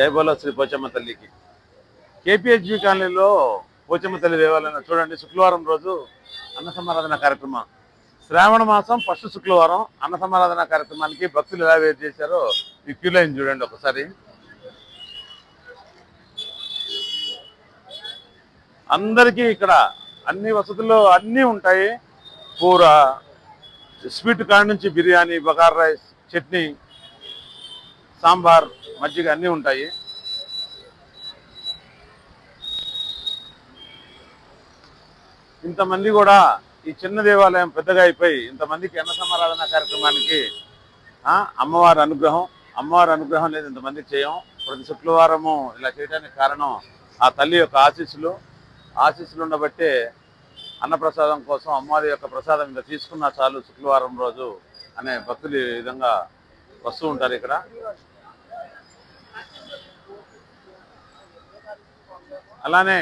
జయబోలో శ్రీ పోచమ్మ తల్లికి. కేపీహెచ్బి కాలనీలో పోచమ్మ తల్లి దేవాలయం చూడండి, శుక్రవారం రోజు అన్న సమారాధన కార్యక్రమం. శ్రావణ మాసం ఫస్ట్ శుక్రవారం అన్న సమారాధన కార్యక్రమానికి భక్తులు ఎలా వెయిట్ చేశారో ఈ క్యూ లైన్ చూడండి ఒకసారి. అందరికీ ఇక్కడ అన్ని వసతులు అన్నీ ఉంటాయి. కూర, స్వీట్ కాడ నుంచి బిర్యానీ, బగార్ రైస్, చట్నీ, సాంబార్, మజ్జిగ అన్నీ ఉంటాయి. ఇంతమంది కూడా ఈ చిన్న దేవాలయం పెద్దగా అయిపోయి ఇంతమందికి అన్న సమారాధన కార్యక్రమానికి అమ్మవారి అనుగ్రహం లేదు, ఇంతమందికి చేయం. ప్రతి శుక్రవారము ఇలా చేయడానికి కారణం ఆ తల్లి యొక్క ఆశీస్సులు ఉండబట్టే అన్నప్రసాదం కోసం అమ్మవారి యొక్క ప్రసాదం ఇంకా తీసుకున్నా చాలు శుక్రవారం రోజు అనే భక్తులు ఈ విధంగా వస్తూ ఉంటారు ఇక్కడ. అలానే